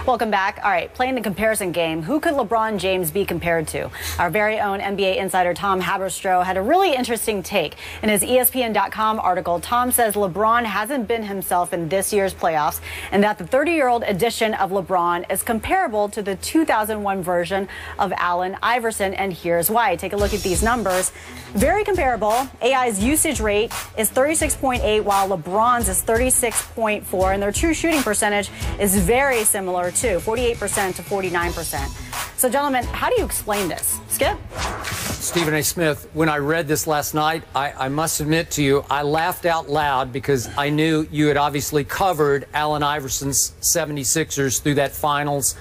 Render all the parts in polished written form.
Welcome back. All right, playing the comparison game. Who could LeBron James be compared to? Our very own NBA insider Tom Haberstroh had a really interesting take. In his ESPN.com article, Tom says LeBron hasn't been himself in this year's playoffs and that the 30-year-old edition of LeBron is comparable to the 2001 version of Allen Iverson, and here's why. Take a look at these numbers. Very comparable. AI's usage rate is 36.8, while LeBron's is 36.4, and their true shooting percentage is very similar too, 48% to 49%. So, gentlemen, how do you explain this? Skip? Stephen A. Smith, when I read this last night, I must admit to you, I laughed out loud because I knew you had obviously covered Allen Iverson's 76ers through that finals,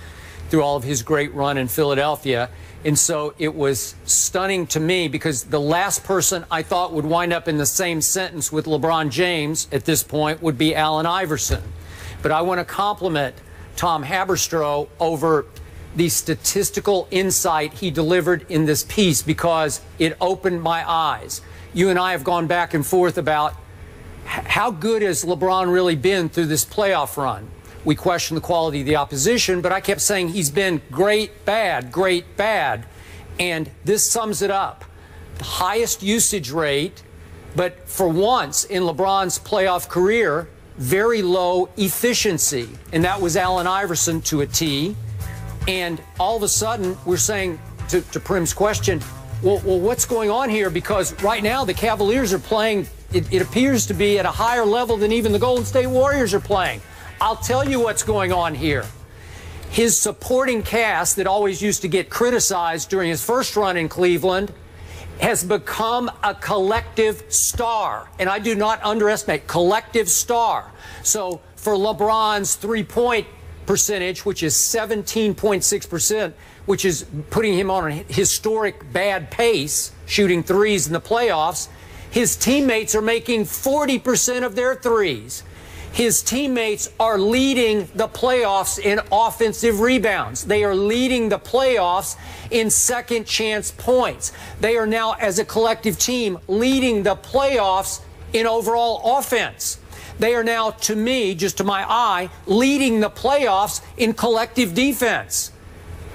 through all of his great run in Philadelphia. And so it was stunning to me because the last person I thought would wind up in the same sentence with LeBron James at this point would be Allen Iverson. But I want to compliment Tom Haberstroh over the statistical insight he delivered in this piece because it opened my eyes. You and I have gone back and forth about how good has LeBron really been through this playoff run. We question the quality of the opposition, but I kept saying he's been great, bad, and this sums it up. The highest usage rate, but for once in LeBron's playoff career, very low efficiency, and that was Allen Iverson to a T. And all of a sudden, we're saying, to Prim's question, well, what's going on here? Because right now, the Cavaliers are playing, it appears to be at a higher level than even the Golden State Warriors are playing. I'll tell you what's going on here. His supporting cast that always used to get criticized during his first run in Cleveland has become a collective star. And I do not underestimate collective star. So for LeBron's three-point percentage, which is 17.6%, which is putting him on a historic bad pace, shooting threes in the playoffs, his teammates are making 40% of their threes. His teammates are leading the playoffs in offensive rebounds. They are leading the playoffs in second chance points. They are now, as a collective team, leading the playoffs in overall offense. They are now, to me, just to my eye, leading the playoffs in collective defense.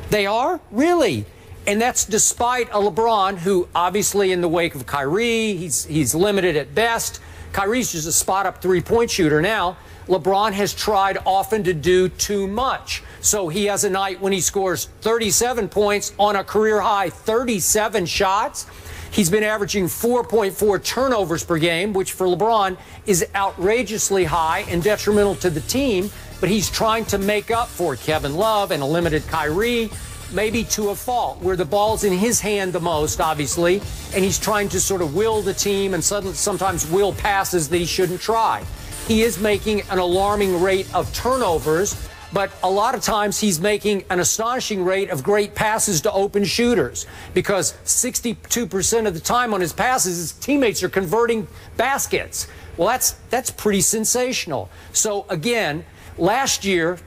They are? Really? And that's despite a LeBron who, obviously, in the wake of Kyrie, he's limited at best. Kyrie's just a spot-up three-point shooter now. LeBron has tried often to do too much. So he has a night when he scores 37 points on a career-high 37 shots. He's been averaging 4.4 turnovers per game, which for LeBron is outrageously high and detrimental to the team. But he's trying to make up for Kevin Love and a limited Kyrie, maybe to a fault, where the ball's in his hand the most, obviously, and he's trying to sort of will the team and sometimes will passes that he shouldn't try. He is making an alarming rate of turnovers, but a lot of times he's making an astonishing rate of great passes to open shooters because 62% of the time on his passes, his teammates are converting baskets. Well, that's pretty sensational. So, again, last year,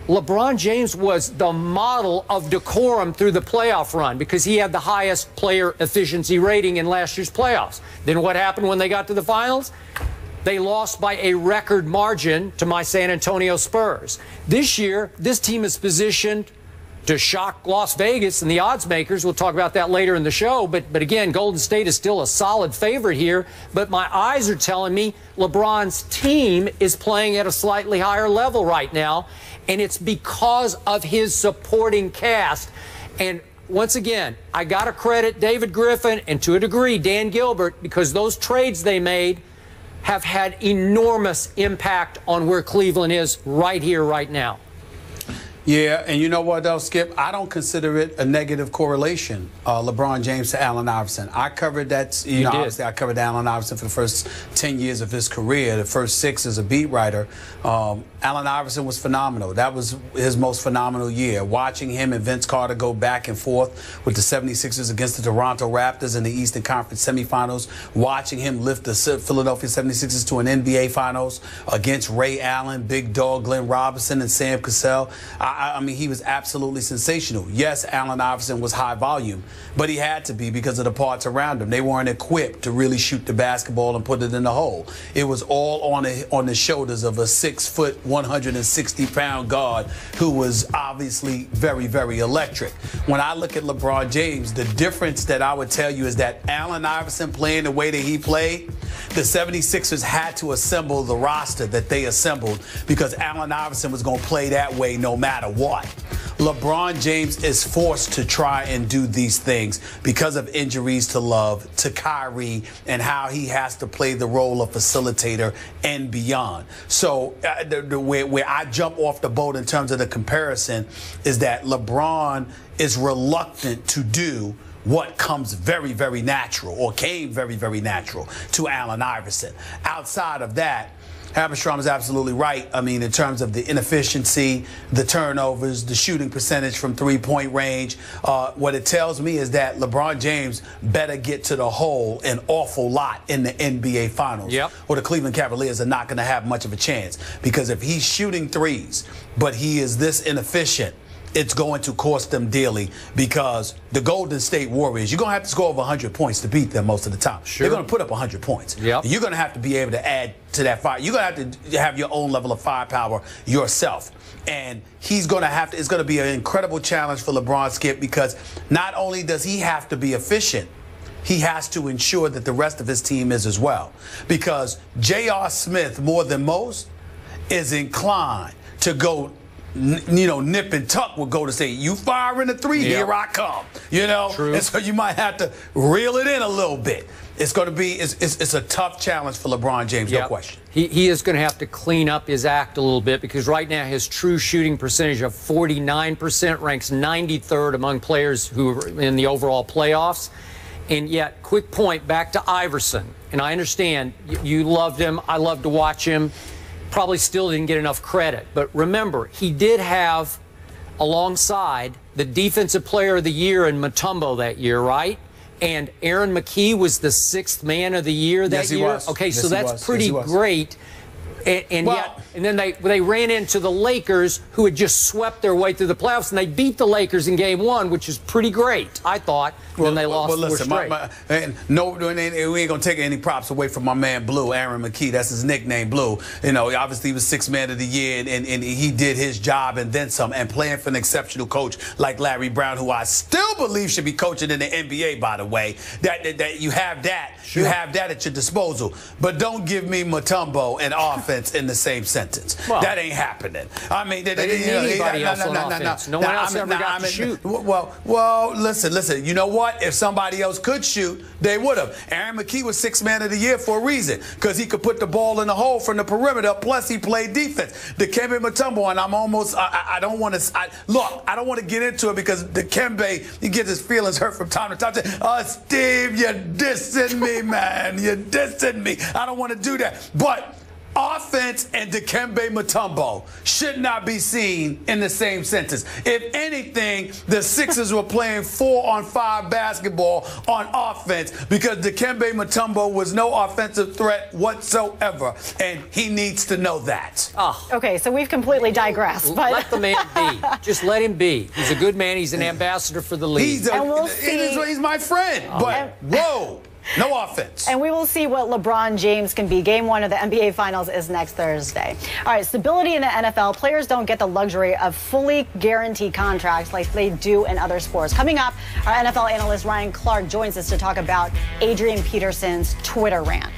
LeBron James was the model of decorum through the playoff run because he had the highest player efficiency rating in last year's playoffs. Then what happened when they got to the finals? They lost by a record margin to my San Antonio Spurs. This year, this team is positioned to shock Las Vegas and the odds makers. We'll talk about that later in the show. But again, Golden State is still a solid favorite here. But my eyes are telling me LeBron's team is playing at a slightly higher level right now. And it's because of his supporting cast. And once again, I got to credit David Griffin and to a degree Dan Gilbert because those trades they made have had enormous impact on where Cleveland is right here, right now. Yeah, and you know what, though, Skip? I don't consider it a negative correlation, LeBron James to Allen Iverson. I covered that, you know, obviously I covered Allen Iverson for the first 10 years of his career, the first 6 as a beat writer. Allen Iverson was phenomenal. That was his most phenomenal year. Watching him and Vince Carter go back and forth with the 76ers against the Toronto Raptors in the Eastern Conference semifinals, watching him lift the Philadelphia 76ers to an NBA Finals against Ray Allen, Big Dog Glenn Robinson, and Sam Cassell. I mean, he was absolutely sensational. Yes, Allen Iverson was high volume, but he had to be because of the parts around him. They weren't equipped to really shoot the basketball and put it in the hole. It was all on the shoulders of a 6'1" 160-pound guard who was obviously very, very electric. When I look at LeBron James, the difference that I would tell you is that Allen Iverson playing the way that he played, the 76ers had to assemble the roster that they assembled because Allen Iverson was going to play that way no matter what. LeBron James is forced to try and do these things because of injuries to Love, to Kyrie, and how he has to play the role of facilitator and beyond. So where I jump off the boat in terms of the comparison is that LeBron is reluctant to do what comes very, very natural, or came very, very natural to Allen Iverson. Outside of that, Haberstrom is absolutely right. I mean, in terms of the inefficiency, the turnovers, the shooting percentage from three-point range, what it tells me is that LeBron James better get to the hole an awful lot in the NBA Finals. Yep. Or the Cleveland Cavaliers are not going to have much of a chance. Because if he's shooting threes, but he is this inefficient, it's going to cost them dearly, because the Golden State Warriors, you're going to have to score over 100 points to beat them most of the time. Sure. They're going to put up 100 points. Yep. You're going to have to be able to add to that fire. You're going to have to have your own level of firepower yourself. And he's going to have to, it's going to be an incredible challenge for LeBron, Skip, because not only does he have to be efficient, he has to ensure that the rest of his team is as well. Because J.R. Smith, more than most, is inclined to go, you know, nip and tuck with Golden State. You firing a three, here I come. You know, True. And so you might have to reel it in a little bit. It's going to be, it's a tough challenge for LeBron James, no question. He is going to have to clean up his act a little bit, because right now his true shooting percentage of 49% ranks 93rd among players who are in the overall playoffs. And yet, quick point back to Iverson. And I understand you loved him. I love to watch him. Probably still didn't get enough credit. But remember, he did have alongside the Defensive Player of the Year in Mutombo that year, right? And Aaron McKee was the 6th man of the year that year. Was. Okay, yes, so that's pretty great. And then they ran into the Lakers, who had just swept their way through the playoffs, and they beat the Lakers in Game 1, which is pretty great, I thought. When they lost four straight. We ain't gonna take any props away from my man Blue, Aaron McKee. That's his nickname, Blue. You know, obviously he was 6th man of the year, and he did his job and then some. And playing for an exceptional coach like Larry Brown, who I still believe should be coaching in the NBA, by the way. That you have that, you have that at your disposal. But don't give me Mutombo and offense in the same sentence. Well, that ain't happening. I mean, they didn't need anybody else on offense. No one else ever got to shoot. Well, listen. You know what? If somebody else could shoot, they would have. Aaron McKee was 6th man of the year for a reason, because he could put the ball in the hole from the perimeter. Plus, he played defense. Dikembe Mutombo, and I'm almost. I don't want to. Look, I don't want to get into it, because Dikembe, he gets his feelings hurt from time to time. Steve, you're dissing me, man. You're dissing me. I don't want to do that, but offense and Dikembe Mutombo should not be seen in the same sentence. If anything, the Sixers were playing 4-on-5 basketball on offense, because Dikembe Mutombo was no offensive threat whatsoever, and he needs to know that. Oh. Okay, so we've completely digressed. But let the man be. Just let him be. He's a good man. He's an ambassador for the league. He's my friend. But whoa. No offense. And we will see what LeBron James can be. Game 1 of the NBA Finals is next Thursday. All right, stability in the NFL. Players don't get the luxury of fully guaranteed contracts like they do in other sports. Coming up, our NFL analyst Ryan Clark joins us to talk about Adrian Peterson's Twitter rant.